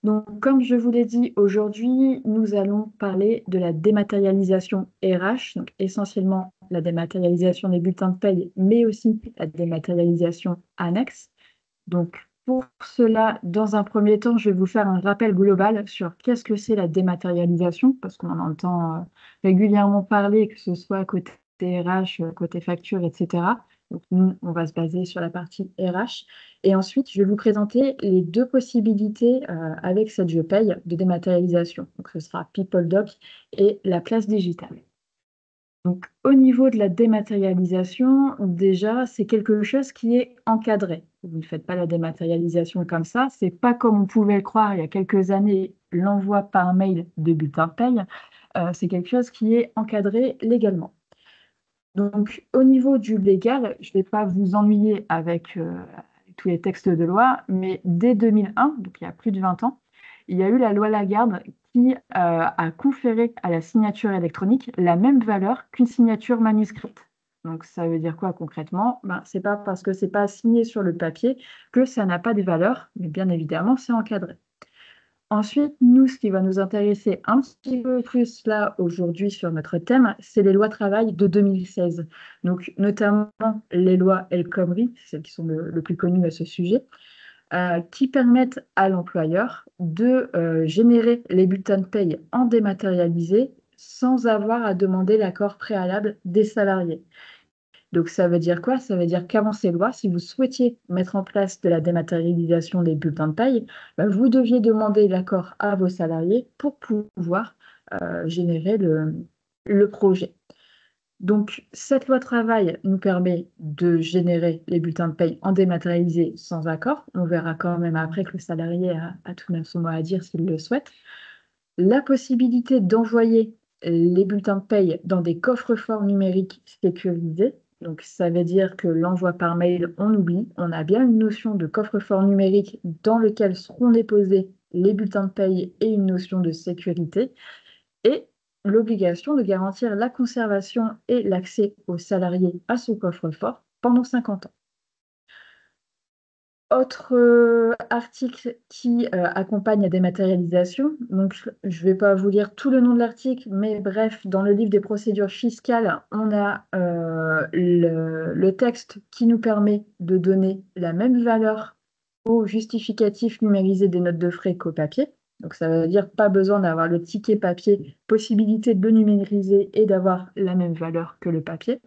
Donc, comme je vous l'ai dit, aujourd'hui, nous allons parler de la dématérialisation RH, donc essentiellement la dématérialisation des bulletins de paye, mais aussi la dématérialisation annexe. Donc, pour cela, dans un premier temps, je vais vous faire un rappel global sur qu'est-ce que c'est la dématérialisation, parce qu'on en entend régulièrement parler, que ce soit côté RH, côté facture, etc. Donc, nous, on va se baser sur la partie RH. Et ensuite, je vais vous présenter les deux possibilités avec cette Je paye de dématérialisation. Donc, ce sera PeopleDoc et la place digitale. Donc, au niveau de la dématérialisation, déjà, c'est quelque chose qui est encadré. Vous ne faites pas la dématérialisation comme ça. C'est pas comme on pouvait le croire il y a quelques années, l'envoi par mail de bulletin de paye. C'est quelque chose qui est encadré légalement. Donc, au niveau du légal, je ne vais pas vous ennuyer avec tous les textes de loi, mais dès 2001, donc il y a plus de 20 ans, il y a eu la loi Lagarde qui a conféré à la signature électronique la même valeur qu'une signature manuscrite. Donc, ça veut dire quoi concrètement? Ben, ce n'est pas parce que ce n'est pas signé sur le papier que ça n'a pas de valeur, mais bien évidemment, c'est encadré. Ensuite, nous, ce qui va nous intéresser un petit peu plus là aujourd'hui sur notre thème, c'est les lois travail de 2016. Donc, notamment les lois El Khomri, celles qui sont le plus connues à ce sujet, qui permettent à l'employeur de générer les bulletins de paye en dématérialisé sans avoir à demander l'accord préalable des salariés. Donc, ça veut dire quoi? Ça veut dire qu'avant ces lois, si vous souhaitiez mettre en place de la dématérialisation des bulletins de paye, ben, vous deviez demander l'accord à vos salariés pour pouvoir générer le projet. Donc, cette loi travail nous permet de générer les bulletins de paye en dématérialisé sans accord. On verra quand même après que le salarié a tout de même son mot à dire s'il le souhaite. La possibilité d'envoyer les bulletins de paye dans des coffres-forts numériques sécurisés. Donc, ça veut dire que l'envoi par mail, on oublie. On a bien une notion de coffre-fort numérique dans lequel seront déposés les bulletins de paye et une notion de sécurité. Et l'obligation de garantir la conservation et l'accès aux salariés à ce coffre-fort pendant 50 ans. Autre article qui accompagne la dématérialisation. Donc, je ne vais pas vous lire tout le nom de l'article, mais bref, dans le livre des procédures fiscales, on a le texte qui nous permet de donner la même valeur au justificatif numérisé des notes de frais qu'au papier. Donc, ça veut dire pas besoin d'avoir le ticket papier, possibilité de le numériser et d'avoir la même valeur que le papier.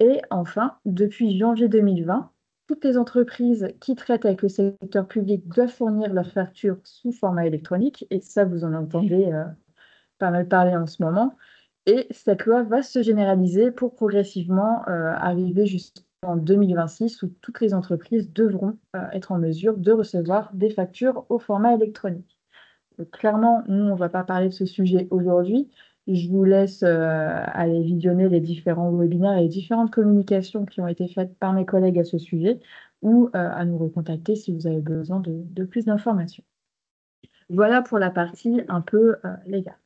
Et enfin, depuis janvier 2020, toutes les entreprises qui traitent avec le secteur public doivent fournir leurs factures sous format électronique. Et ça, vous en entendez pas mal parler en ce moment. Et cette loi va se généraliser pour progressivement arriver jusqu'en 2026 où toutes les entreprises devront être en mesure de recevoir des factures au format électronique. Donc, clairement, nous, on ne va pas parler de ce sujet aujourd'hui. Je vous laisse aller visionner les différents webinaires et les différentes communications qui ont été faites par mes collègues à ce sujet ou à nous recontacter si vous avez besoin de plus d'informations. Voilà pour la partie un peu légale.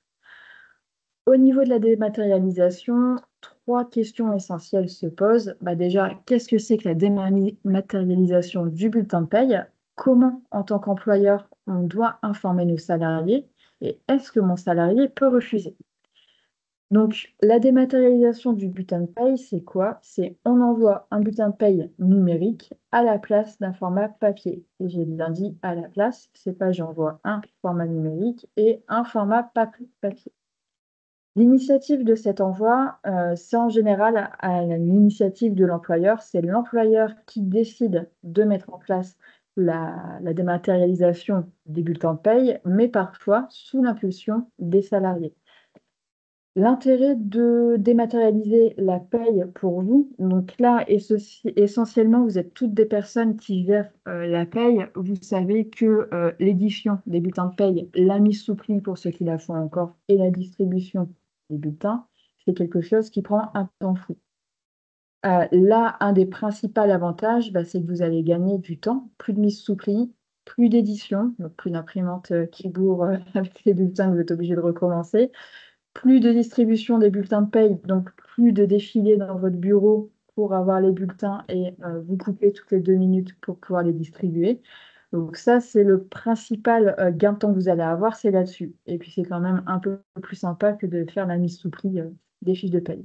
Au niveau de la dématérialisation, trois questions essentielles se posent. Déjà, qu'est-ce que c'est que la dématérialisation du bulletin de paye? Comment, en tant qu'employeur, on doit informer nos salariés? Et est-ce que mon salarié peut refuser? Donc, la dématérialisation du bulletin de paye, c'est quoi? C'est on envoie un bulletin de paye numérique à la place d'un format papier. Et j'ai bien dit à la place, c'est pas j'envoie un format numérique et un format papier. L'initiative de cet envoi, c'est en général à l'initiative de l'employeur. C'est l'employeur qui décide de mettre en place la dématérialisation des bulletins de paye, mais parfois sous l'impulsion des salariés. L'intérêt de dématérialiser la paye pour vous, donc là, essentiellement, vous êtes toutes des personnes qui gèrent la paye. Vous savez que l'édition des bulletins de paye, la mise sous pli pour ceux qui la font encore et la distribution des bulletins, c'est quelque chose qui prend un temps fou. Là, un des principaux avantages, c'est que vous allez gagner du temps, plus de mise sous pli, plus d'édition, donc plus d'imprimante qui bourre avec les bulletins que vous êtes obligé de recommencer, plus de distribution des bulletins de paye, donc plus de défilés dans votre bureau pour avoir les bulletins et vous couper toutes les 2 minutes pour pouvoir les distribuer. Donc ça, c'est le principal gain de temps que vous allez avoir, c'est là-dessus. Et puis c'est quand même un peu plus sympa que de faire la mise sous prix des fiches de paye.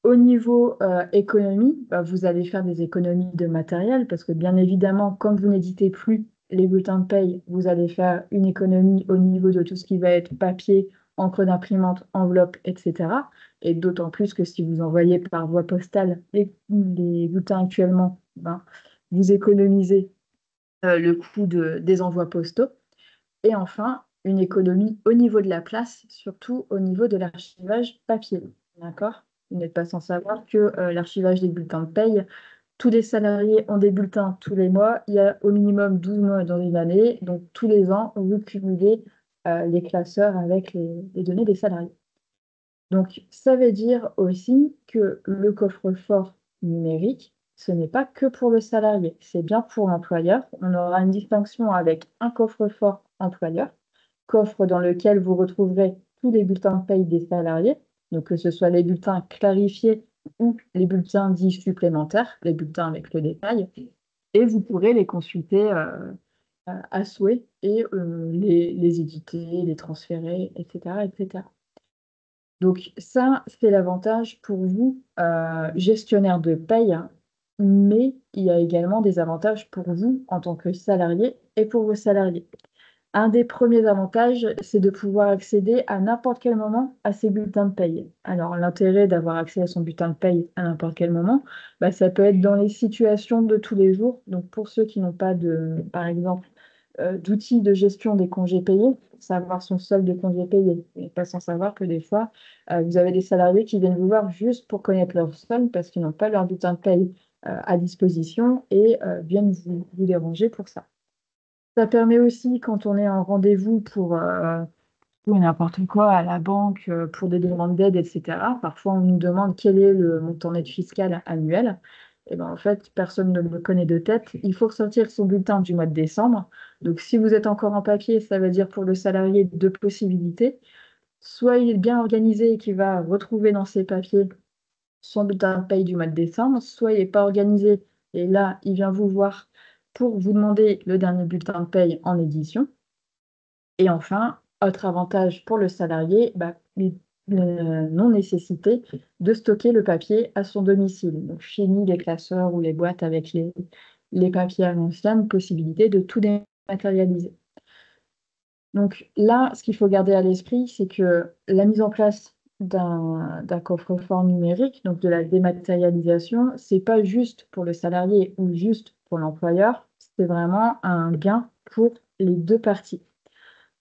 Au niveau économie, bah, vous allez faire des économies de matériel parce que bien évidemment, comme vous n'éditez plus les bulletins de paye, vous allez faire une économie au niveau de tout ce qui va être papier, encre d'imprimante, enveloppe, etc. Et d'autant plus que si vous envoyez par voie postale les bulletins actuellement, ben, vous économisez le coût des envois postaux. Et enfin, une économie au niveau de la place, surtout au niveau de l'archivage papier. D'accord? Vous n'êtes pas sans savoir que l'archivage des bulletins de paye, tous les salariés ont des bulletins tous les mois. Il y a au minimum 12 mois dans une année. Donc, tous les ans, vous cumulez les classeurs avec les données des salariés. Donc, ça veut dire aussi que le coffre-fort numérique, ce n'est pas que pour le salarié, c'est bien pour l'employeur. On aura une distinction avec un coffre-fort employeur, coffre dans lequel vous retrouverez tous les bulletins de paye des salariés, donc que ce soit les bulletins clarifiés ou les bulletins dits supplémentaires, les bulletins avec le détail, et vous pourrez les consulter à souhait et les éditer, les transférer, etc., etc. Donc ça, c'est l'avantage pour vous, gestionnaire de paye, mais il y a également des avantages pour vous en tant que salarié et pour vos salariés. Un des premiers avantages, c'est de pouvoir accéder à n'importe quel moment à ses bulletins de paye. Alors, l'intérêt d'avoir accès à son bulletin de paye à n'importe quel moment, bah, ça peut être dans les situations de tous les jours. Donc, pour ceux qui n'ont pas de, par exemple, d'outils de gestion des congés payés, savoir son solde de congés payés. Et pas sans savoir que des fois, vous avez des salariés qui viennent vous voir juste pour connaître leur solde parce qu'ils n'ont pas leur bulletin de paye à disposition et viennent vous déranger pour ça. Ça permet aussi, quand on est en rendez-vous pour n'importe quoi à la banque, pour des demandes d'aide, etc., parfois on nous demande quel est le montant net fiscal annuel. Et ben, en fait, personne ne le connaît de tête. Il faut ressortir son bulletin du mois de décembre. Donc, si vous êtes encore en papier, ça veut dire pour le salarié deux possibilités. Soit il est bien organisé et qu'il va retrouver dans ses papiers son bulletin de paye du mois de décembre, soit il n'est pas organisé et là, il vient vous voir pour vous demander le dernier bulletin de paye en édition. Et enfin, autre avantage pour le salarié, bah, non-nécessité de stocker le papier à son domicile. Donc, fini les classeurs ou les boîtes avec les papiers à l'ancienne, possibilité de tout dématérialiser. Donc là, ce qu'il faut garder à l'esprit, c'est que la mise en place d'un coffre-fort numérique, donc de la dématérialisation, c'est pas juste pour le salarié ou juste pour l'employeur, c'est vraiment un gain pour les deux parties.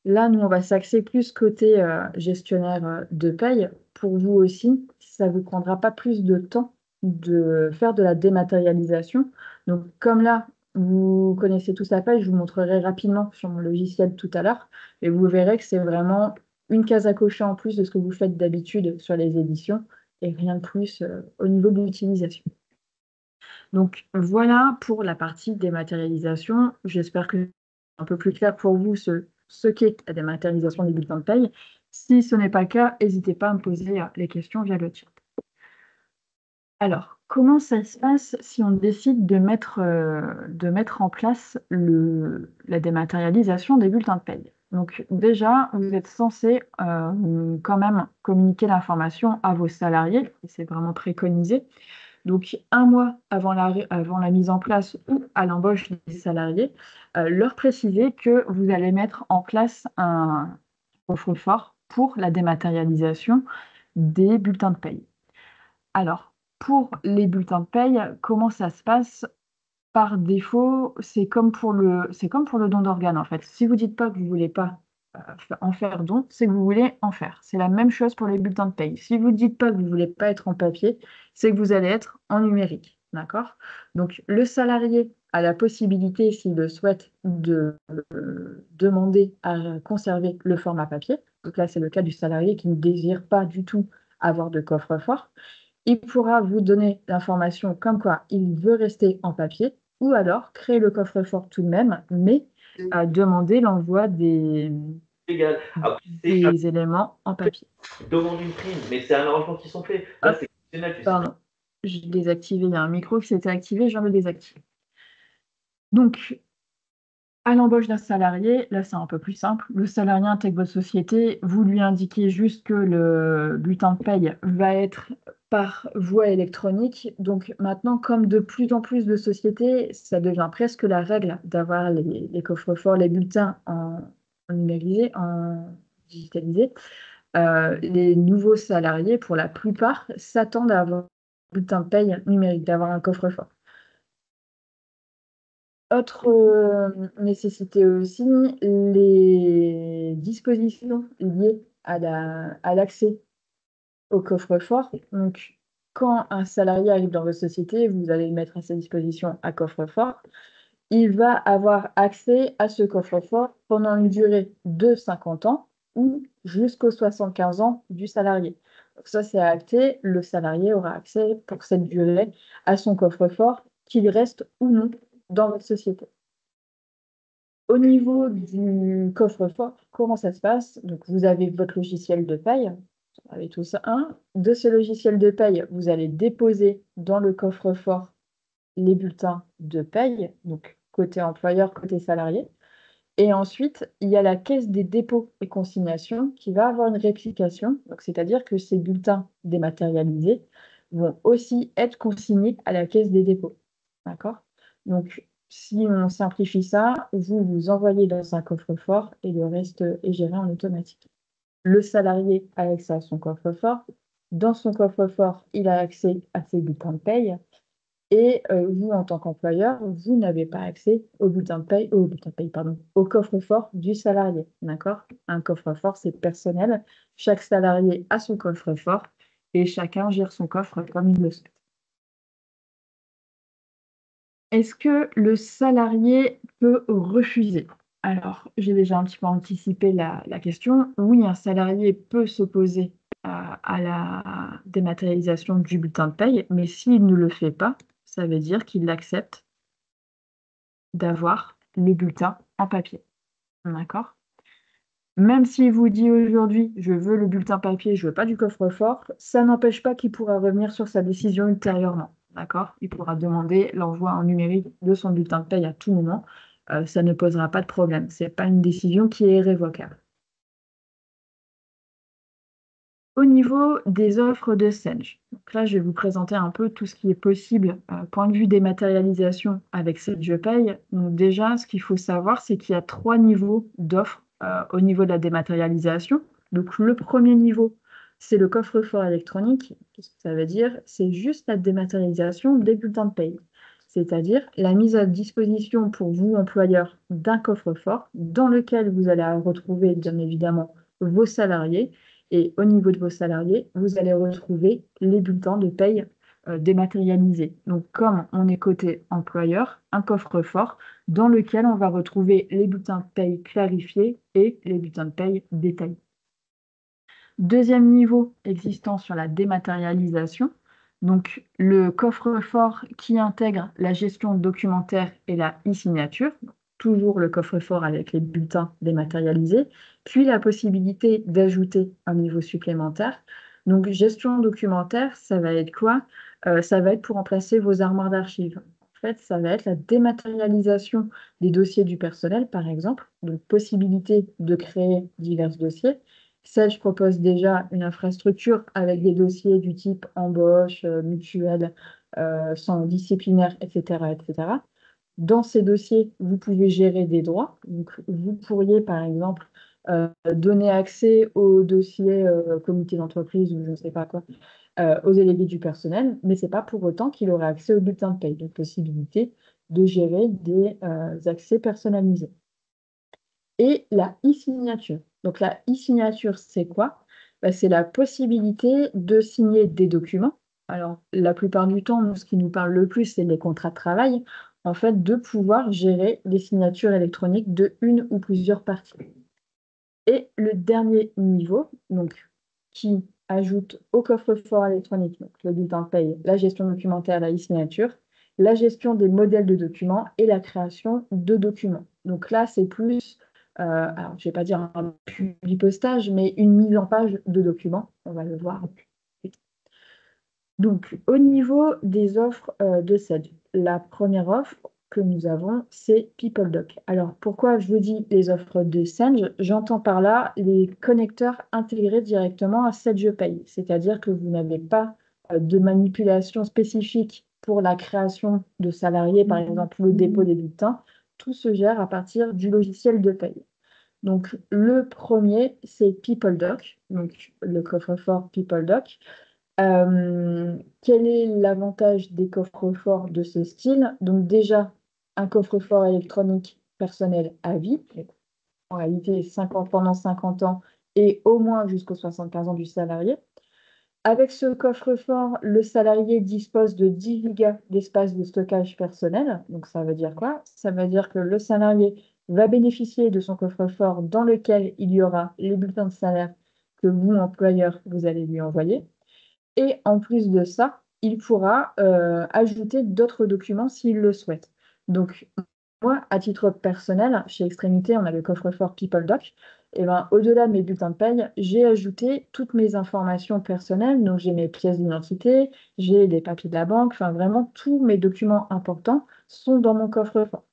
Là, nous, on va s'axer plus côté gestionnaire de paye. Pour vous aussi, ça ne vous prendra pas plus de temps de faire de la dématérialisation. Donc, comme là, vous connaissez tous la paye, je vous montrerai rapidement sur mon logiciel tout à l'heure. Et vous verrez que c'est vraiment une case à cocher en plus de ce que vous faites d'habitude sur les éditions et rien de plus au niveau de l'utilisation. Donc, voilà pour la partie dématérialisation. J'espère que c'est un peu plus clair pour vous ce qu'est la dématérialisation des bulletins de paye. Si ce n'est pas le cas, n'hésitez pas à me poser les questions via le chat. Alors, comment ça se passe si on décide de mettre en place la dématérialisation des bulletins de paye? Donc déjà, vous êtes censé quand même communiquer l'information à vos salariés, et c'est vraiment préconisé. Donc, un mois avant la mise en place ou à l'embauche des salariés, leur préciser que vous allez mettre en place un coffre-fort pour la dématérialisation des bulletins de paye. Alors, pour les bulletins de paye, comment ça se passe? Par défaut, c'est comme pour le don d'organes en fait. Si vous dites pas que vous voulez pas en faire don, c'est que vous voulez en faire. C'est la même chose pour les bulletins de paye. Si vous dites pas que vous voulez pas être en papier, c'est que vous allez être en numérique. D'accord? Donc, le salarié a la possibilité, s'il le souhaite, de demander à conserver le format papier. Donc là, c'est le cas du salarié qui ne désire pas du tout avoir de coffre-fort. Il pourra vous donner l'information comme quoi il veut rester en papier ou alors créer le coffre-fort tout de même, mais demander l'envoi Légal. Après, des éléments en papier. demande une prime, mais c'est un arrangement qui sont faits. Là, Hop, c'est exceptionnel, tu sais. pardon, j'ai désactivé, il y a un micro qui s'était activé, je viens de le désactiver. Donc, À l'embauche d'un salarié, là c'est un peu plus simple. Le salarié intègre votre société, vous lui indiquez juste que le bulletin de paye va être par voie électronique. Donc maintenant, comme de plus en plus de sociétés, ça devient presque la règle d'avoir les coffres-forts, les bulletins en numérisé, en digitalisé. Les nouveaux salariés, pour la plupart, s'attendent à avoir un bulletin de paye numérique, d'avoir un coffre-fort. Autre nécessité aussi, les dispositions liées à l'accès au coffre-fort. Donc, quand un salarié arrive dans votre société, vous allez le mettre à sa disposition un coffre-fort. Il va avoir accès à ce coffre-fort pendant une durée de 50 ans ou jusqu'aux 75 ans du salarié. Donc ça, c'est acté. Le salarié aura accès pour cette durée à son coffre-fort, qu'il reste ou non dans votre société. Au niveau du coffre-fort, comment ça se passe? Donc, vous avez votre logiciel de paye, vous avez tout ça. De ce logiciel de paye, vous allez déposer dans le coffre-fort les bulletins de paye, donc côté employeur, côté salarié. Et ensuite, il y a la caisse des dépôts et consignations qui va avoir une réplication. Donc, c'est-à-dire que ces bulletins dématérialisés vont aussi être consignés à la caisse des dépôts. D'accord? Donc, si on simplifie ça, vous vous envoyez dans un coffre-fort et le reste est géré en automatique. Le salarié a accès à son coffre-fort. Dans son coffre-fort, il a accès à ses bulletins de paye. Et vous, en tant qu'employeur, vous n'avez pas accès au bulletin de paye, pardon, au coffre-fort du salarié. D'accord? Un coffre-fort, c'est personnel. Chaque salarié a son coffre-fort et chacun gère son coffre comme il le souhaite. Est-ce que le salarié peut refuser? Alors, j'ai déjà un petit peu anticipé la question. Oui, un salarié peut s'opposer à la dématérialisation du bulletin de paye, mais s'il ne le fait pas, ça veut dire qu'il accepte d'avoir le bulletin en papier. D'accord? Même s'il vous dit aujourd'hui, je veux le bulletin papier, je veux pas du coffre-fort, ça n'empêche pas qu'il pourra revenir sur sa décision ultérieurement. D'accord? Il pourra demander l'envoi en numérique de son bulletin de paye à tout moment. Ça ne posera pas de problème. Ce n'est pas une décision qui est irrévocable. Au niveau des offres de Senge, donc là, je vais vous présenter un peu tout ce qui est possible point de vue dématérialisation avec Senge Pay. Donc déjà, ce qu'il faut savoir, c'est qu'il y a 3 niveaux d'offres au niveau de la dématérialisation. Donc le premier niveau, c'est le coffre-fort électronique. Qu'est-ce que ça veut dire? C'est juste la dématérialisation des bulletins de paye, c'est-à-dire la mise à disposition pour vous, employeurs, d'un coffre-fort dans lequel vous allez retrouver, bien évidemment, vos salariés. Et au niveau de vos salariés, vous allez retrouver les bulletins de paye dématérialisés. Donc, comme on est côté employeur, un coffre-fort dans lequel on va retrouver les bulletins de paye clarifiés et les bulletins de paye détaillés. Deuxième niveau existant sur la dématérialisation, donc le coffre-fort qui intègre la gestion documentaire et la e-signature, toujours le coffre-fort avec les bulletins dématérialisés, puis la possibilité d'ajouter un niveau supplémentaire. Donc gestion documentaire, ça va être quoi? Ça va être pour remplacer vos armoires d'archives. En fait, ça va être la dématérialisation des dossiers du personnel, par exemple, donc possibilité de créer divers dossiers. Sage propose déjà une infrastructure avec des dossiers du type embauche, mutuelle, sans disciplinaire, etc., etc. Dans ces dossiers, vous pouvez gérer des droits. Donc, vous pourriez, par exemple, donner accès aux dossiers comité d'entreprise ou je ne sais pas quoi, aux délégués du personnel, mais ce n'est pas pour autant qu'il aurait accès au bulletin de paye. Donc, possibilité de gérer des accès personnalisés. Et la e-signature. Donc la e-signature, c'est quoi? C'est la possibilité de signer des documents. Alors, la plupart du temps, nous, ce qui nous parle le plus, c'est les contrats de travail. En fait, de pouvoir gérer les signatures électroniques de une ou plusieurs parties. Et le dernier niveau, donc, qui ajoute au coffre-fort électronique, donc le bulletin de paye, la gestion documentaire, la e-signature, la gestion des modèles de documents et la création de documents. Donc là, c'est plus, alors je ne vais pas dire un publipostage, mais une mise en page de documents. On va le voir. Donc, au niveau des offres de CED, la première offre, que nous avons, c'est PeopleDoc. Alors, pourquoi je vous dis les offres de Senge? J'entends par là les connecteurs intégrés directement à SagePay, c'est-à-dire que vous n'avez pas de manipulation spécifique pour la création de salariés, par exemple le dépôt des bulletins. Tout se gère à partir du logiciel de paye. Donc, le premier, c'est PeopleDoc, donc le coffre-fort PeopleDoc. Quel est l'avantage des coffres-forts de ce style? Donc déjà, un coffre-fort électronique personnel à vie, en réalité 50, pendant 50 ans et au moins jusqu'aux 75 ans du salarié. Avec ce coffre-fort, le salarié dispose de 10 gigas d'espace de stockage personnel. Donc ça veut dire quoi? Ça veut dire que le salarié va bénéficier de son coffre-fort dans lequel il y aura les bulletins de salaire que vous, employeur, vous allez lui envoyer. Et en plus de ça, il pourra ajouter d'autres documents s'il le souhaite. Donc, moi, à titre personnel, chez Extrémité, on a le coffre-fort PeopleDoc. Et ben, au-delà de mes bulletins de paye, j'ai ajouté toutes mes informations personnelles. Donc, j'ai mes pièces d'identité, j'ai des papiers de la banque, enfin, vraiment, tous mes documents importants sont dans mon coffre-fort.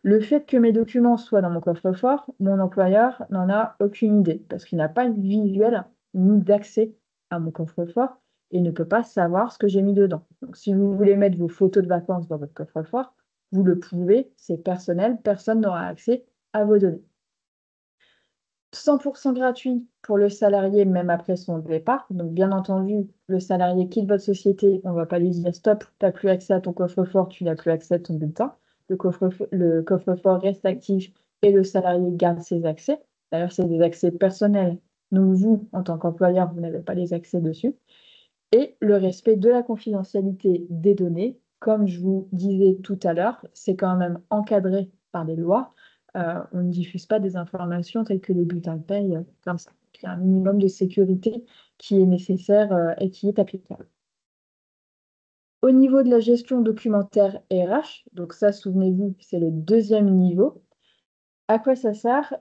Le fait que mes documents soient dans mon coffre-fort, mon employeur n'en a aucune idée parce qu'il n'a pas de visuel ni d'accès à mon coffre-fort et ne peut pas savoir ce que j'ai mis dedans. Donc, si vous voulez mettre vos photos de vacances dans votre coffre-fort, vous le pouvez, c'est personnel, personne n'aura accès à vos données. 100% gratuit pour le salarié, même après son départ. Donc, bien entendu, le salarié quitte votre société, on ne va pas lui dire stop, tu n'as plus accès à ton coffre-fort, tu n'as plus accès à ton bulletin. Le coffre-fort reste actif et le salarié garde ses accès. D'ailleurs, c'est des accès personnels. Donc, vous, en tant qu'employeur, vous n'avez pas les accès dessus. Et le respect de la confidentialité des données, comme je vous disais tout à l'heure, c'est quand même encadré par des lois. On ne diffuse pas des informations telles que les bulletins de paye comme ça. Il y a un minimum de sécurité qui est nécessaire et qui est applicable. Au niveau de la gestion documentaire RH, donc ça, souvenez-vous, c'est le deuxième niveau. À quoi ça sert?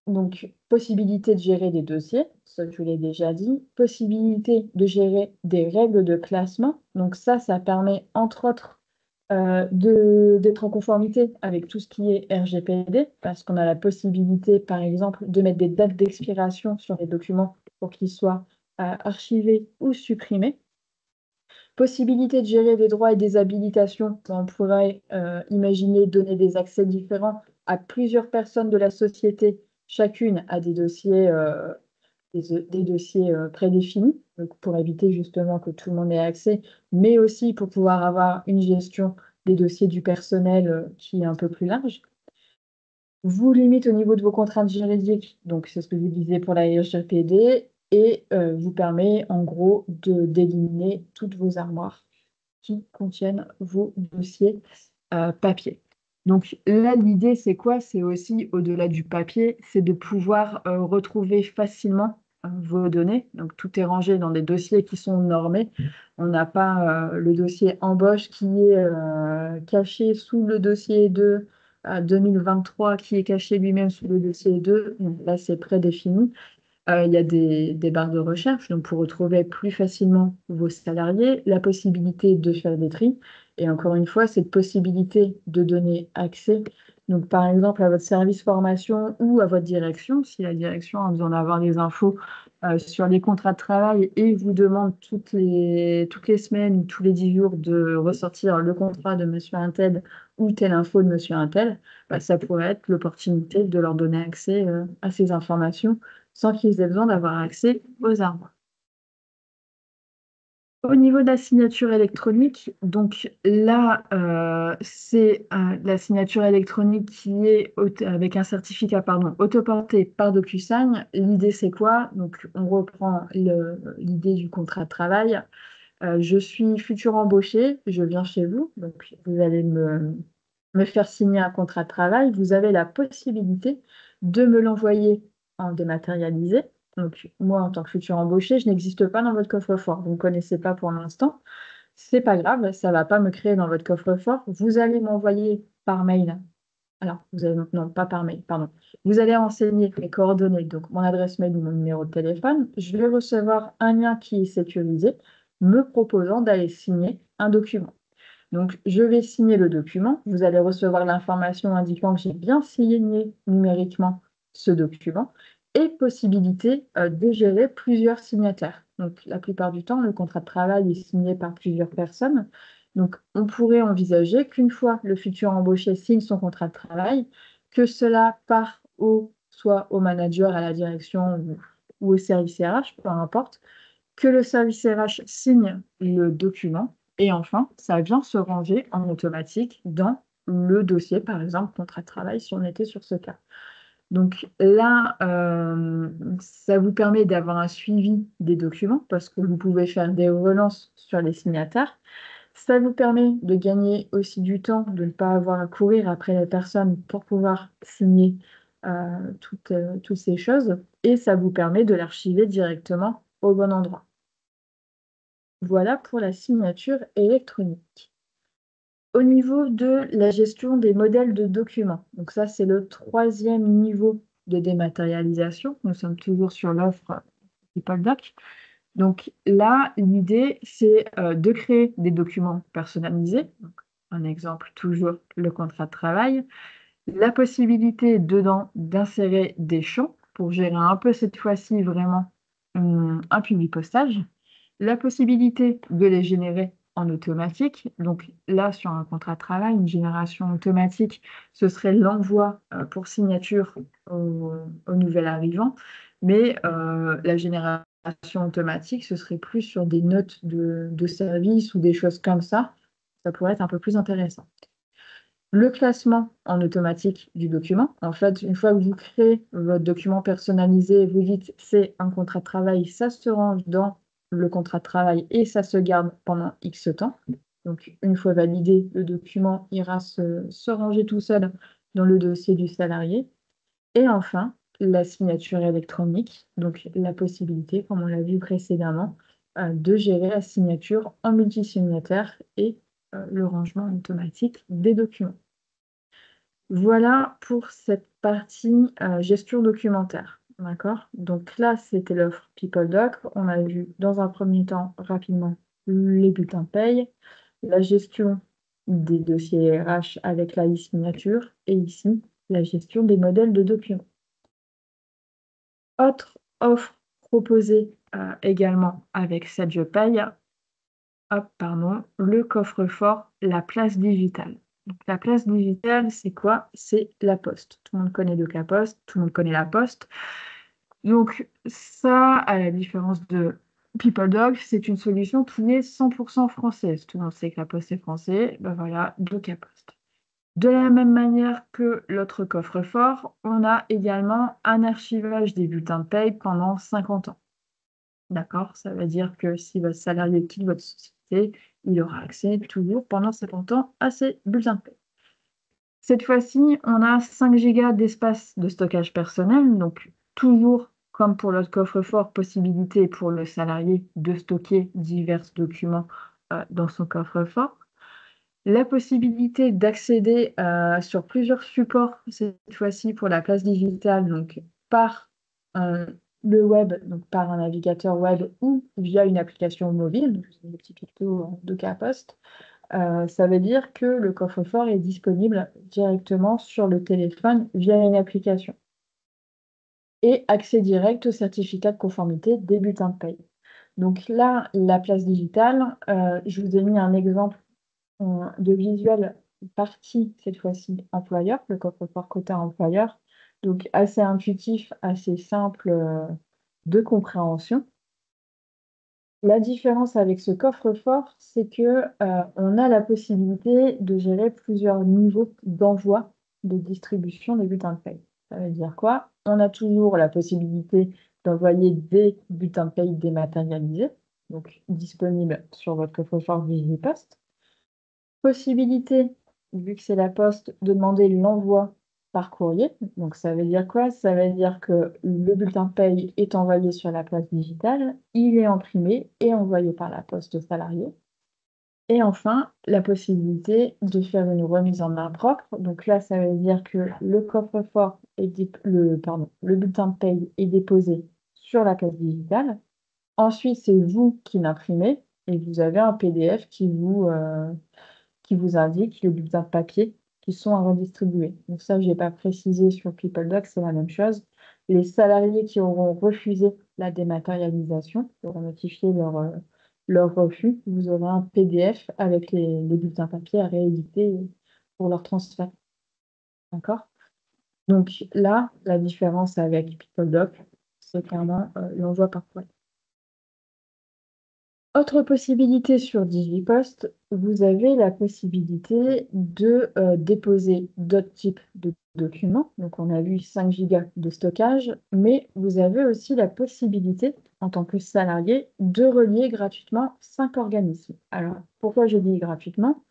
Donc, possibilité de gérer des dossiers, ça je vous l'ai déjà dit. Possibilité de gérer des règles de classement. Donc ça permet entre autres d'être en conformité avec tout ce qui est RGPD, parce qu'on a la possibilité, par exemple, de mettre des dates d'expiration sur les documents pour qu'ils soient archivés ou supprimés. Possibilité de gérer des droits et des habilitations. On pourrait imaginer donner des accès différents à plusieurs personnes de la société, chacune a des dossiers, prédéfinis, donc pour éviter justement que tout le monde ait accès, mais aussi pour pouvoir avoir une gestion des dossiers du personnel qui est un peu plus large. Vous limite au niveau de vos contraintes juridiques, donc c'est ce que je vous disais pour la RGPD, et vous permet en gros d'éliminer toutes vos armoires qui contiennent vos dossiers papier. Donc là, l'idée, c'est quoi? C'est aussi, au-delà du papier, c'est de pouvoir retrouver facilement vos données. Donc tout est rangé dans des dossiers qui sont normés. On n'a pas le dossier embauche qui est caché sous le dossier 2 à 2023, qui est caché lui-même sous le dossier 2. Là, c'est prédéfini. Il y a des barres de recherche, donc pour retrouver plus facilement vos salariés, la possibilité de faire des tris, et encore une fois, cette possibilité de donner accès, donc par exemple à votre service formation ou à votre direction, si la direction a besoin d'avoir des infos sur les contrats de travail et vous demande toutes les semaines ou tous les 10 jours de ressortir le contrat de monsieur Untel ou telle info de monsieur Untel, bah, ça pourrait être l'opportunité de leur donner accès à ces informations sans qu'ils aient besoin d'avoir accès aux armoires. Au niveau de la signature électronique, donc là, c'est la signature électronique qui est avec un certificat, pardon, autoporté par DocuSign. L'idée, c'est quoi? Donc, on reprend l'idée du contrat de travail. Je suis futur embauché, je viens chez vous, donc vous allez me faire signer un contrat de travail. Vous avez la possibilité de me l'envoyer en dématérialisé. Donc, moi, en tant que futur embauché, je n'existe pas dans votre coffre-fort. Vous ne me connaissez pas pour l'instant. C'est pas grave, ça ne va pas me créer dans votre coffre-fort. Vous allez m'envoyer par mail. Alors, non, pas par mail, pardon. Vous allez renseigner mes coordonnées, donc mon adresse mail ou mon numéro de téléphone. Je vais recevoir un lien qui est sécurisé me proposant d'aller signer un document. Donc, je vais signer le document. Vous allez recevoir l'information indiquant que j'ai bien signé numériquement ce document et possibilité de gérer plusieurs signataires. Donc, la plupart du temps, le contrat de travail est signé par plusieurs personnes. Donc, on pourrait envisager qu'une fois le futur embauché signe son contrat de travail, que cela part soit au manager, à la direction ou au service RH, peu importe, que le service RH signe le document et enfin, ça vient se ranger en automatique dans le dossier, par exemple, contrat de travail, si on était sur ce cas. Donc là, ça vous permet d'avoir un suivi des documents parce que vous pouvez faire des relances sur les signataires. Ça vous permet de gagner aussi du temps, de ne pas avoir à courir après les personnes pour pouvoir signer toutes ces choses. Et ça vous permet de l'archiver directement au bon endroit. Voilà pour la signature électronique. Au niveau de la gestion des modèles de documents, donc ça c'est le 3e niveau de dématérialisation. Nous sommes toujours sur l'offre PeopleDoc. Donc là, l'idée c'est de créer des documents personnalisés. Donc, un exemple, toujours le contrat de travail. La possibilité dedans d'insérer des champs pour gérer un peu cette fois-ci vraiment un publipostage. La possibilité de les générer en automatique. Donc là, sur un contrat de travail, une génération automatique, ce serait l'envoi pour signature au nouvel arrivant. Mais la génération automatique, ce serait plus sur des notes de service ou des choses comme ça. Ça pourrait être un peu plus intéressant. Le classement en automatique du document. En fait, une fois que vous créez votre document personnalisé, vous dites c'est un contrat de travail, ça se range dans le contrat de travail et ça se garde pendant X temps. Donc, une fois validé, le document ira se ranger tout seul dans le dossier du salarié. Et enfin, la signature électronique, donc la possibilité, comme on l'a vu précédemment, de gérer la signature en multisignataire et le rangement automatique des documents. Voilà pour cette partie gestion documentaire. D'accord? Donc là, c'était l'offre PeopleDoc. On a vu dans un premier temps rapidement les bulletins de paye, la gestion des dossiers RH avec la e-signature et ici, la gestion des modèles de documents. Autre offre proposée également avec cette Je paye, le coffre-fort, la place digitale. Donc, la place digitale, c'est quoi? C'est la Poste. Tout le monde connaît donc la Poste, tout le monde connaît la Poste. Donc ça, à la différence de PeopleDoc, c'est une solution qui est 100% française. Tout le monde sait que la Poste est français, ben voilà, donc la Poste. De la même manière que l'autre coffre-fort, on a également un archivage des bulletins de paye pendant 50 ans. D'accord? Ça veut dire que si votre salarié quitte votre société, il aura accès toujours pendant 50 ans à ces bulletins de paie. Cette fois-ci, on a 5 Go d'espace de stockage personnel, donc toujours comme pour l'autre coffre-fort, possibilité pour le salarié de stocker divers documents dans son coffre-fort. La possibilité d'accéder sur plusieurs supports, cette fois-ci pour la place digitale, donc par le web, donc par un navigateur web ou via une application mobile, donc c'est des petits pictos de cas poste. Ça veut dire que le coffre-fort est disponible directement sur le téléphone via une application. Et accès direct au certificat de conformité des bulletins de paye. Donc là, la place digitale, je vous ai mis un exemple de visuel partie, cette fois-ci, employeur, le coffre-fort quota employeur. Donc assez intuitif, assez simple de compréhension. La différence avec ce coffre-fort, c'est que on a la possibilité de gérer plusieurs niveaux d'envoi de distribution des bulletins de paye. Ça veut dire quoi? On a toujours la possibilité d'envoyer des bulletins de paye dématérialisés, donc disponibles sur votre coffre-fort Vigipost. Possibilité, vu que c'est la Poste, de demander l'envoi par courrier. Donc ça veut dire quoi? Ça veut dire que le bulletin de paye est envoyé sur la place digitale, il est imprimé et envoyé par la Poste au salarié. Et enfin, la possibilité de faire une remise en main propre. Donc là, ça veut dire que le coffre-fort le bulletin de paye est déposé sur la place digitale. Ensuite, c'est vous qui l'imprimez et vous avez un PDF qui vous qui vous indique les bulletins de papier qui sont à redistribuer. Donc ça, je n'ai pas précisé sur PeopleDoc, c'est la même chose. Les salariés qui auront refusé la dématérialisation, qui auront notifié leur refus, vous aurez un PDF avec les bulletins papier à rééditer pour leur transfert. D'accord? Donc là, la différence avec PeopleDoc, c'est clairement l'envoi par courrier. Autre possibilité sur DigiPost, vous avez la possibilité de déposer d'autres types de documents. Donc, on a vu 5 gigas de stockage, mais vous avez aussi la possibilité, en tant que salarié, de relier gratuitement 5 organismes. Alors, pourquoi je dis gratuitement?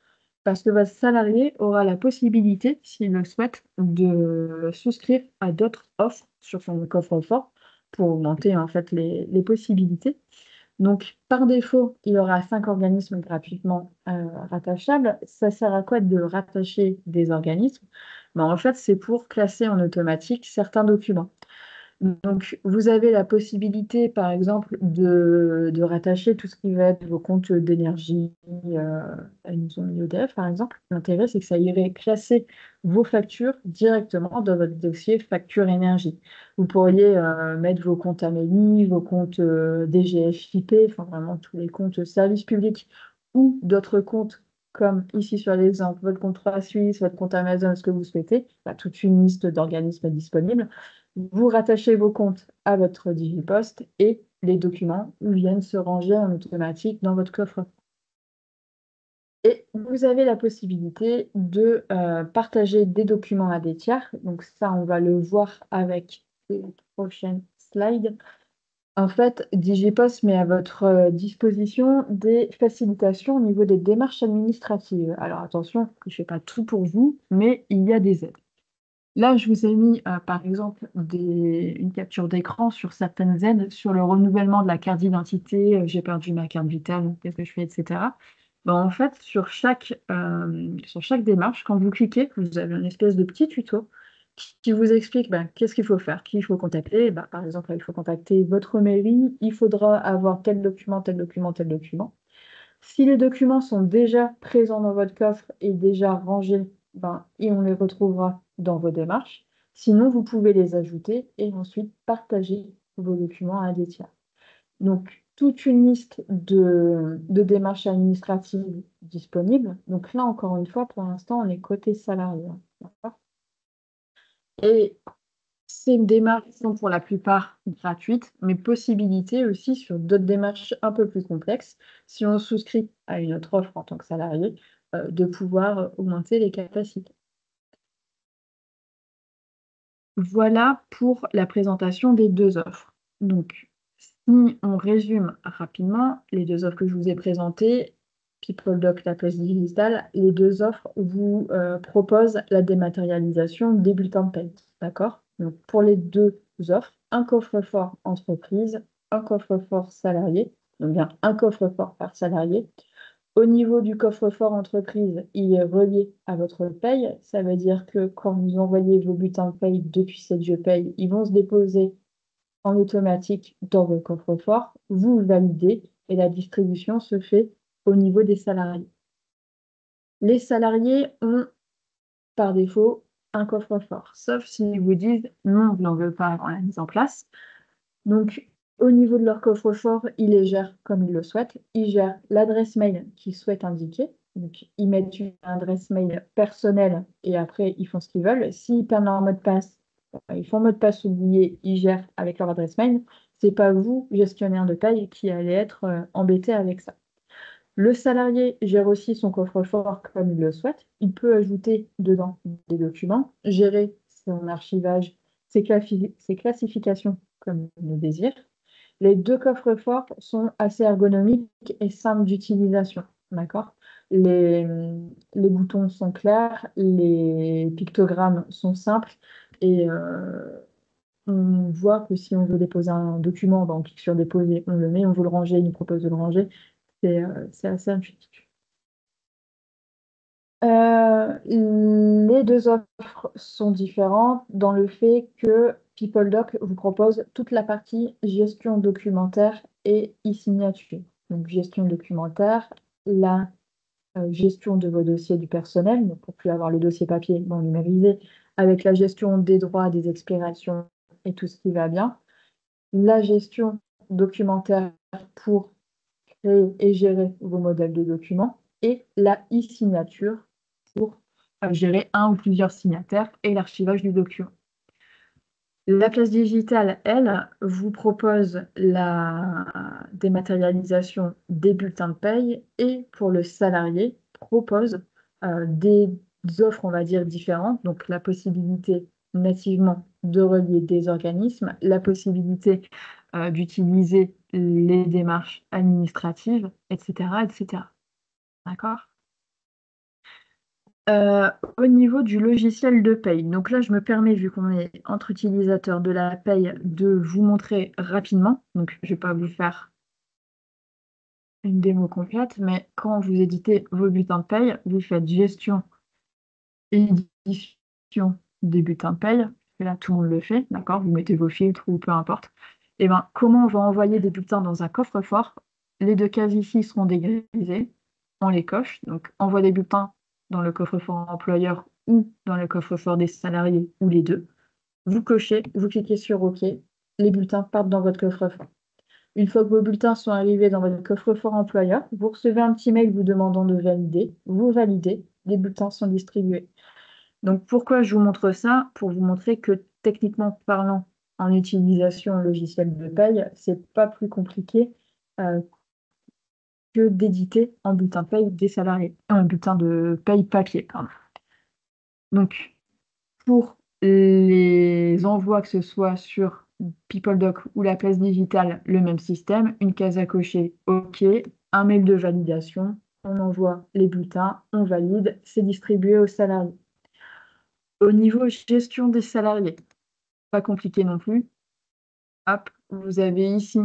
Parce que votre salarié aura la possibilité, s'il le souhaite, de souscrire à d'autres offres sur son coffre-fort pour augmenter en fait les possibilités. Donc, par défaut, il y aura 5 organismes gratuitement rattachables. Ça sert à quoi de rattacher des organismes? Ben, en fait, c'est pour classer en automatique certains documents. Donc, vous avez la possibilité, par exemple, de rattacher tout ce qui va être vos comptes d'énergie à une zone IEDF, par exemple. L'intérêt, c'est que ça irait classer vos factures directement dans votre dossier facture énergie. Vous pourriez mettre vos comptes Amélie, vos comptes DGFiP, enfin vraiment tous les comptes services publics ou d'autres comptes comme ici sur l'exemple, votre compte 3 Suisse, votre compte Amazon, ce que vous souhaitez, toute une liste d'organismes disponibles. Vous rattachez vos comptes à votre DigiPost et les documents viennent se ranger en automatique dans votre coffre. Et vous avez la possibilité de partager des documents à des tiers. Donc ça, on va le voir avec les prochaines slides. En fait, DigiPost met à votre disposition des facilitations au niveau des démarches administratives. Alors attention, il ne fait pas tout pour vous, mais il y a des aides. Là, je vous ai mis, par exemple, une capture d'écran sur certaines aides, sur le renouvellement de la carte d'identité, j'ai perdu ma carte vitale, qu'est-ce que je fais, etc. Ben, en fait, sur chaque démarche, quand vous cliquez, vous avez une espèce de petit tuto qui vous explique qu'est-ce qu'il faut faire, qui il faut contacter. Ben, par exemple, il faut contacter votre mairie, il faudra avoir tel document, tel document, tel document. Si les documents sont déjà présents dans votre coffre et déjà rangés, et on les retrouvera dans vos démarches. Sinon, vous pouvez les ajouter et ensuite partager vos documents à des tiers. Donc, toute une liste de démarches administratives disponibles. Donc là, encore une fois, pour l'instant, on est côté salarié. D'accord. Et ces démarches sont pour la plupart gratuites, mais possibilité aussi sur d'autres démarches un peu plus complexes, si on souscrit à une autre offre en tant que salarié, de pouvoir augmenter les capacités. Voilà pour la présentation des deux offres. Donc, si on résume rapidement les deux offres que je vous ai présentées, PeopleDoc, la Poste digitale, les deux offres vous proposent la dématérialisation des bulletins de paie. D'accord? Donc, pour les deux offres, un coffre-fort entreprise, un coffre-fort salarié, donc bien un coffre-fort par salarié. Au niveau du coffre-fort entreprise, il est relié à votre paye. Ça veut dire que quand vous envoyez vos bulletins de paye depuis cette Je paye, ils vont se déposer en automatique dans vos coffre-fort. Vous validez et la distribution se fait au niveau des salariés. Les salariés ont par défaut un coffre-fort, sauf s'ils vous disent non, vous n'en veut pas avant la mise en place. Donc, au niveau de leur coffre-fort, ils les gèrent comme ils le souhaitent. Ils gèrent l'adresse mail qu'ils souhaitent indiquer. Donc, ils mettent une adresse mail personnelle et après, ils font ce qu'ils veulent. S'ils perdent leur mot de passe, ils font mot de passe oublié, ils gèrent avec leur adresse mail. Ce n'est pas vous, gestionnaire de paye, qui allez être embêté avec ça. Le salarié gère aussi son coffre-fort comme il le souhaite. Il peut ajouter dedans des documents, gérer son archivage, ses classifications comme il le désire. Les deux coffres-forts sont assez ergonomiques et simples d'utilisation. D'accord? Les boutons sont clairs, les pictogrammes sont simples et on voit que si on veut déposer un document, on clique sur déposer, on le met, on veut le ranger, il nous propose de le ranger. C'est assez intuitif. Les deux offres sont différentes dans le fait que PeopleDoc vous propose toute la partie gestion documentaire et e-signature. Donc, gestion documentaire, là, gestion de vos dossiers du personnel, donc pour plus avoir le dossier papier numérisé, avec la gestion des droits, des expirations et tout ce qui va bien, la gestion documentaire pour créer et gérer vos modèles de documents, et la e-signature pour gérer un ou plusieurs signataires et l'archivage du document. La place digitale, elle, vous propose la dématérialisation des bulletins de paye et pour le salarié, propose des offres, on va dire, différentes. Donc, la possibilité nativement de relier des organismes, la possibilité d'utiliser les démarches administratives, etc., etc. D'accord? Au niveau du logiciel de paye, donc là, je me permets, vu qu'on est entre utilisateurs de la paye, de vous montrer rapidement. Donc, je ne vais pas vous faire une démo complète, mais quand vous éditez vos bulletins de paye, vous faites gestion et édition des bulletins de paye. Et là, tout le monde le fait, d'accord? Vous mettez vos filtres ou peu importe. Et bien, comment on va envoyer des bulletins dans un coffre-fort? Les deux cases ici seront dégrisées. On les coche. Donc, envoi des bulletins dans le coffre-fort employeur ou dans le coffre-fort des salariés ou les deux. Vous cochez, vous cliquez sur OK. Les bulletins partent dans votre coffre-fort. Une fois que vos bulletins sont arrivés dans votre coffre-fort employeur, vous recevez un petit mail vous demandant de valider. Vous validez. Les bulletins sont distribués. Donc, pourquoi je vous montre ça? Pour vous montrer que techniquement parlant, en utilisation logicielle de paye, c'est pas plus compliqué euh, que d'éditer un bulletin de paye des salariés, un bulletin de paye papier, pardon. Donc, pour les envois, que ce soit sur PeopleDoc ou la place digitale, le même système, une case à cocher, OK, un mail de validation, on envoie les bulletins, on valide, c'est distribué aux salariés. Au niveau gestion des salariés, pas compliqué non plus. Hop, vous avez ici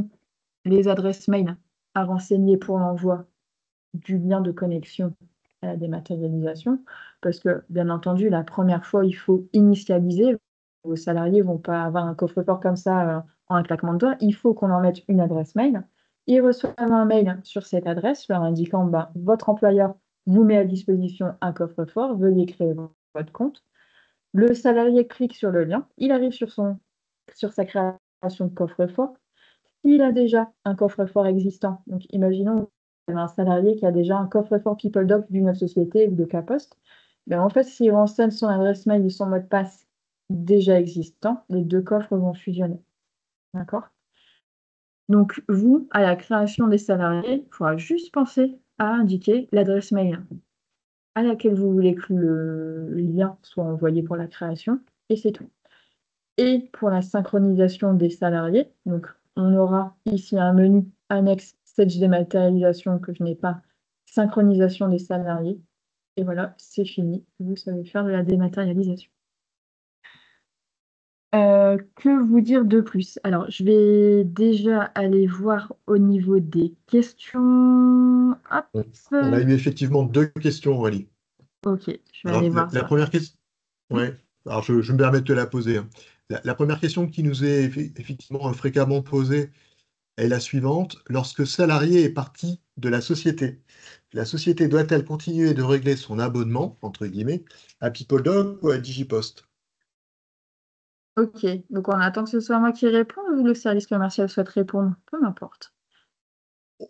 les adresses mail à renseigner pour l'envoi du lien de connexion à la dématérialisation, parce que, bien entendu, la première fois, il faut initialiser. Vos salariés ne vont pas avoir un coffre-fort comme ça en un claquement de doigts. Il faut qu'on leur mette une adresse mail. Ils reçoivent un mail sur cette adresse leur indiquant votre employeur vous met à disposition un coffre-fort, veuillez créer votre compte. Le salarié clique sur le lien, il arrive sur sa création de coffre-fort. S'il a déjà un coffre-fort existant, donc imaginons un salarié qui a déjà un coffre-fort PeopleDoc d'une autre société ou de Caposte, en fait, s'il renseigne son adresse mail et son mot de passe déjà existant, les deux coffres vont fusionner. D'accord? Donc, vous, à la création des salariés, il faudra juste penser à indiquer l'adresse mail à laquelle vous voulez que le lien soit envoyé pour la création, et c'est tout. Et pour la synchronisation des salariés, donc on aura ici un menu annexe Sage dématérialisation que je n'ai pas, synchronisation des salariés, et voilà, c'est fini, vous savez faire de la dématérialisation. Que vous dire de plus? Alors, je vais déjà aller voir au niveau des questions. Hop. On a eu effectivement deux questions, Aurélie. Ok, je vais Alors, aller voir la ça. première question, ouais. Alors je me permets de te la poser, hein. La première question qui nous est effectivement fréquemment posée est la suivante. Lorsque salarié est parti de la société doit-elle continuer de régler son abonnement, entre guillemets, à PeopleDoc ou à Digipost? Ok, donc on attend que ce soit moi qui réponde ou le service commercial souhaite répondre, peu m'importe.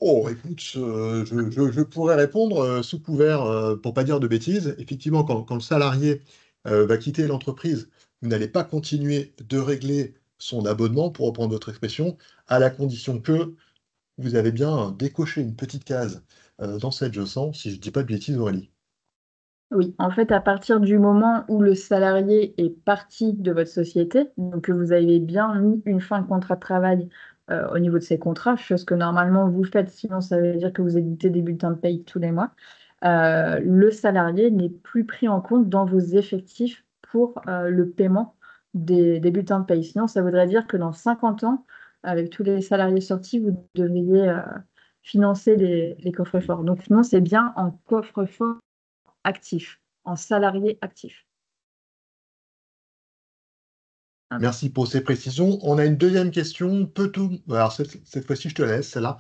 Oh, écoute, je pourrais répondre sous couvert, pour pas dire de bêtises. Effectivement, quand le salarié va quitter l'entreprise, vous n'allez pas continuer de régler son abonnement, pour reprendre votre expression, à la condition que vous avez bien décoché une petite case dans cette je sens, si je ne dis pas de bêtises, Aurélie. Oui, en fait, à partir du moment où le salarié est parti de votre société, donc que vous avez bien mis une fin de contrat de travail au niveau de ces contrats, chose que normalement vous faites, sinon ça veut dire que vous éditez des bulletins de paye tous les mois, le salarié n'est plus pris en compte dans vos effectifs pour le paiement des bulletins de paye. Sinon, ça voudrait dire que dans 50 ans, avec tous les salariés sortis, vous devriez financer les coffres-forts. Donc non, c'est bien en coffre-fort actif, en salarié actif. Merci pour ces précisions. On a une deuxième question. Peut-on, alors cette fois-ci je te laisse, celle-là.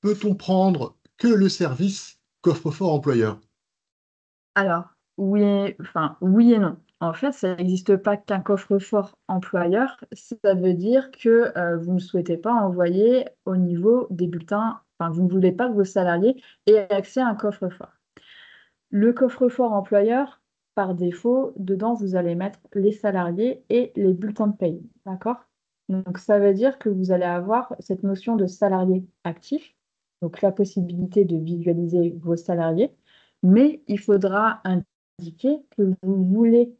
Peut-on prendre que le service coffre-fort employeur? Alors, oui et non. En fait, ça n'existe pas qu'un coffre-fort employeur. Ça veut dire que vous ne souhaitez pas envoyer au niveau des bulletins, enfin, vous ne voulez pas que vos salariés aient accès à un coffre-fort. Le coffre-fort employeur, par défaut, dedans, vous allez mettre les salariés et les bulletins de paye. D'accord? Donc, ça veut dire que vous allez avoir cette notion de salarié actif, donc la possibilité de visualiser vos salariés, mais il faudra indiquer que vous voulez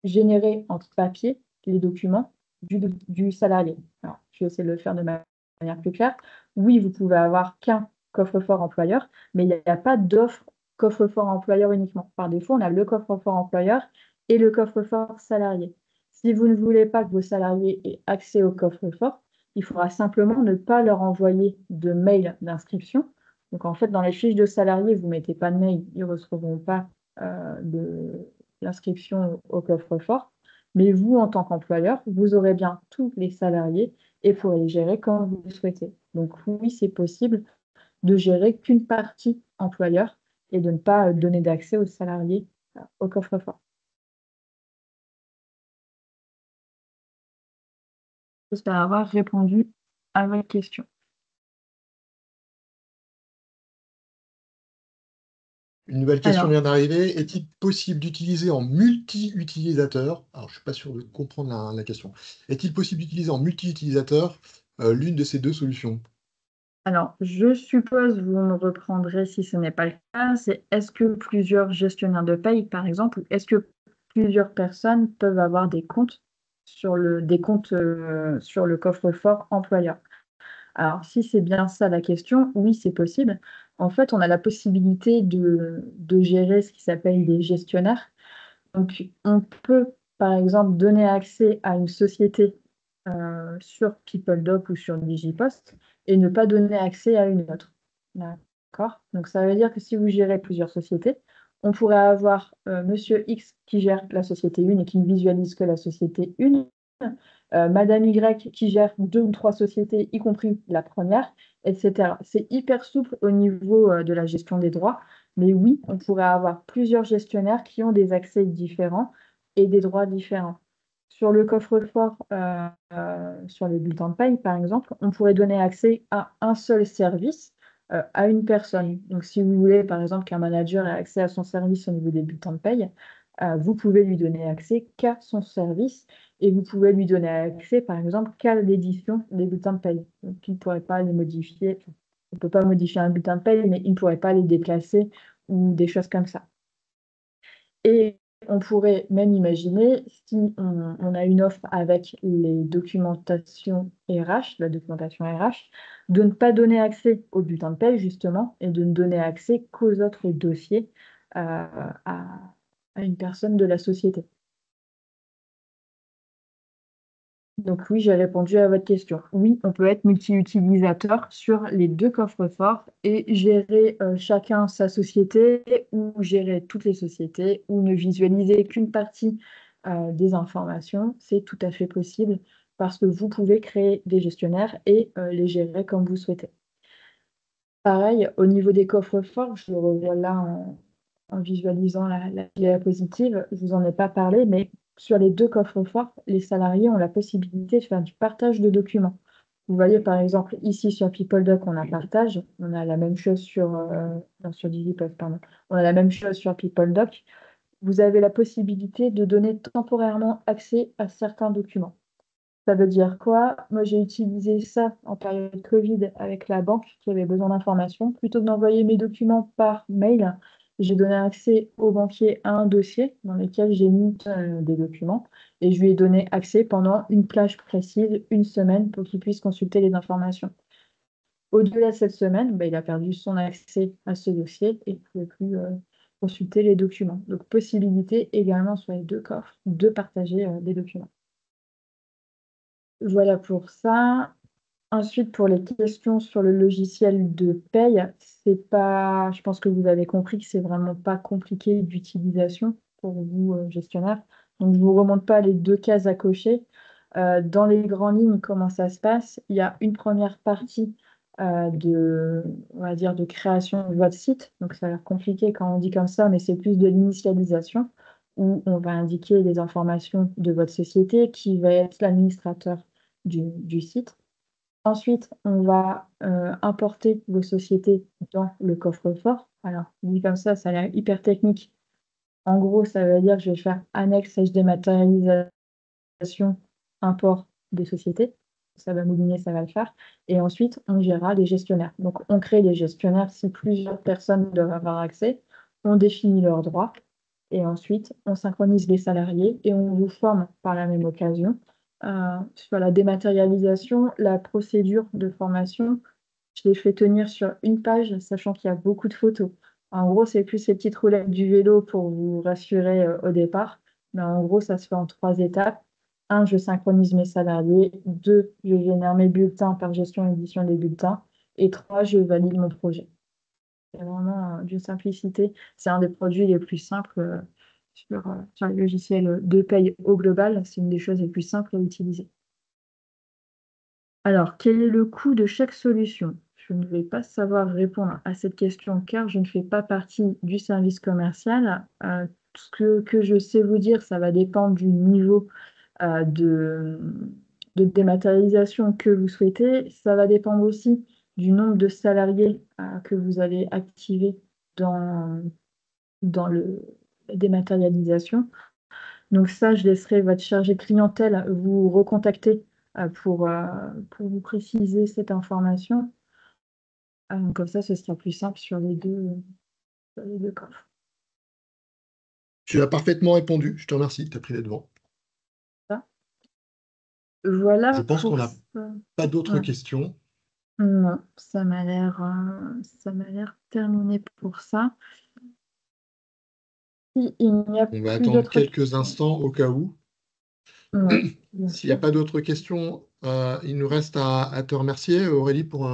générer en papier les documents du salarié. Alors, je vais essayer de le faire de manière plus claire. Oui, vous pouvez avoir qu'un coffre-fort employeur, mais il n'y a pas d'offre coffre-fort employeur uniquement. Par défaut, on a le coffre-fort employeur et le coffre-fort salarié. Si vous ne voulez pas que vos salariés aient accès au coffre-fort, il faudra simplement ne pas leur envoyer de mail d'inscription. Donc, en fait, dans les fiches de salariés, vous ne mettez pas de mail, ils ne recevront pas de l'inscription au coffre-fort. Mais vous, en tant qu'employeur, vous aurez bien tous les salariés et pourrez les gérer comme vous le souhaitez. Donc oui, c'est possible de gérer qu'une partie employeur et de ne pas donner d'accès aux salariés au coffre-fort. J'espère avoir répondu à votre question. Une nouvelle question Alors, vient d'arriver. Est-il possible d'utiliser en multi-utilisateur? Alors, je ne suis pas sûr de comprendre la question. Est-il possible d'utiliser en multi-utilisateur l'une de ces deux solutions? Alors, je suppose, vous me reprendrez si ce n'est pas le cas, c'est est-ce que plusieurs gestionnaires de paye, par exemple, ou est-ce que plusieurs personnes peuvent avoir des comptes sur le coffre-fort employeur? Alors, si c'est bien ça la question, oui, c'est possible. En fait, on a la possibilité de gérer ce qui s'appelle des gestionnaires. Donc, on peut, par exemple, donner accès à une société sur PeopleDoc ou sur Digipost et ne pas donner accès à une autre. D'accord? Donc, ça veut dire que si vous gérez plusieurs sociétés, on pourrait avoir Monsieur X qui gère la société 1 et qui ne visualise que la société 1, Madame Y qui gère 2 ou 3 sociétés, y compris la première, etc. C'est hyper souple au niveau de la gestion des droits, mais oui, on pourrait avoir plusieurs gestionnaires qui ont des accès différents et des droits différents. Sur le coffre-fort, sur les bulletins de paye, par exemple, on pourrait donner accès à un seul service à une personne. Donc, si vous voulez, par exemple, qu'un manager ait accès à son service au niveau des bulletins de paye, vous pouvez lui donner accès qu'à son service et vous pouvez lui donner accès, par exemple, qu'à l'édition des bulletins de paye. Donc, il ne pourrait pas les modifier. On ne peut pas modifier un bulletin de paye, mais il ne pourrait pas les déplacer ou des choses comme ça. Et on pourrait même imaginer, si on a une offre avec les documentations RH, la documentation RH, de ne pas donner accès au bulletin de paie, justement, et de ne donner accès qu'aux autres dossiers à une personne de la société. Donc oui, j'ai répondu à votre question. Oui, on peut être multi-utilisateur sur les deux coffres-forts et gérer chacun sa société ou gérer toutes les sociétés ou ne visualiser qu'une partie des informations. C'est tout à fait possible parce que vous pouvez créer des gestionnaires et les gérer comme vous souhaitez. Pareil, au niveau des coffres-forts, je le revois là en visualisant la diapositive, je ne vous en ai pas parlé, mais sur les deux coffres-forts, les salariés ont la possibilité de faire du partage de documents. Vous voyez, par exemple, ici sur PeopleDoc, on a partage. On a la même chose non, sur Digipost, pardon. On a la même chose sur PeopleDoc. Vous avez la possibilité de donner temporairement accès à certains documents. Ça veut dire quoi? Moi, j'ai utilisé ça en période Covid avec la banque qui avait besoin d'informations. Plutôt que d'envoyer mes documents par mail, j'ai donné accès au banquier à un dossier dans lequel j'ai mis des documents et je lui ai donné accès pendant une plage précise, une semaine, pour qu'il puisse consulter les informations. Au-delà de cette semaine, il a perdu son accès à ce dossier et il ne pouvait plus consulter les documents. Donc, possibilité également sur les deux coffres de partager des documents. Voilà pour ça. Ensuite, pour les questions sur le logiciel de paye, c'est pas, je pense que vous avez compris que c'est vraiment pas compliqué d'utilisation pour vous, gestionnaire. Donc, je vous remonte pas les 2 cases à cocher. Dans les grandes lignes, comment ça se passe? Il y a une première partie on va dire, de création de votre site. Donc, ça a l'air compliqué quand on dit comme ça, mais c'est plus de l'initialisation où on va indiquer les informations de votre société qui va être l'administrateur du site. Ensuite, on va importer vos sociétés dans le coffre-fort. Alors, dit comme ça a l'air hyper technique. En gros, ça veut dire que je vais faire annexe dématérialisation, import des sociétés. Ça va mouline, ça va le faire. Et ensuite, on gérera les gestionnaires. Donc, on crée des gestionnaires si plusieurs personnes doivent avoir accès. On définit leurs droits. Et ensuite, on synchronise les salariés et on vous forme par la même occasion sur la dématérialisation, la procédure de formation. Je l'ai fait tenir sur une page, sachant qu'il y a beaucoup de photos. En gros, c'est plus ces petites roulettes du vélo pour vous rassurer au départ. Mais en gros, ça se fait en 3 étapes. 1, je synchronise mes salariés. 2, je génère mes bulletins par gestion et édition des bulletins. Et 3, je valide mon projet. C'est vraiment d'une simplicité. C'est un des produits les plus simples sur les logiciels de paye au global. C'est une des choses les plus simples à utiliser. Alors, quel est le coût de chaque solution? Je ne vais pas savoir répondre à cette question car je ne fais pas partie du service commercial. Ce que je sais vous dire, ça va dépendre du niveau de dématérialisation que vous souhaitez. Ça va dépendre aussi du nombre de salariés que vous allez activer dans la dématérialisation. Donc ça, je laisserai votre chargé de clientèle vous recontacter pour vous préciser cette information. Comme ça, ce sera plus simple sur les deux coffres. Tu as parfaitement répondu, je te remercie, tu as pris les devants. Voilà. Je pense qu'on n'a pas d'autres Ouais. questions. Non, ça m'a l'air terminé pour ça. Il n'y a On va plus attendre d'autres quelques questions. instants au cas où. Ouais, bien S'il n'y a sûr. pas d'autres questions, il nous reste à te remercier, Aurélie, pour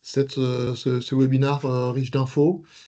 ce webinaire riche d'infos.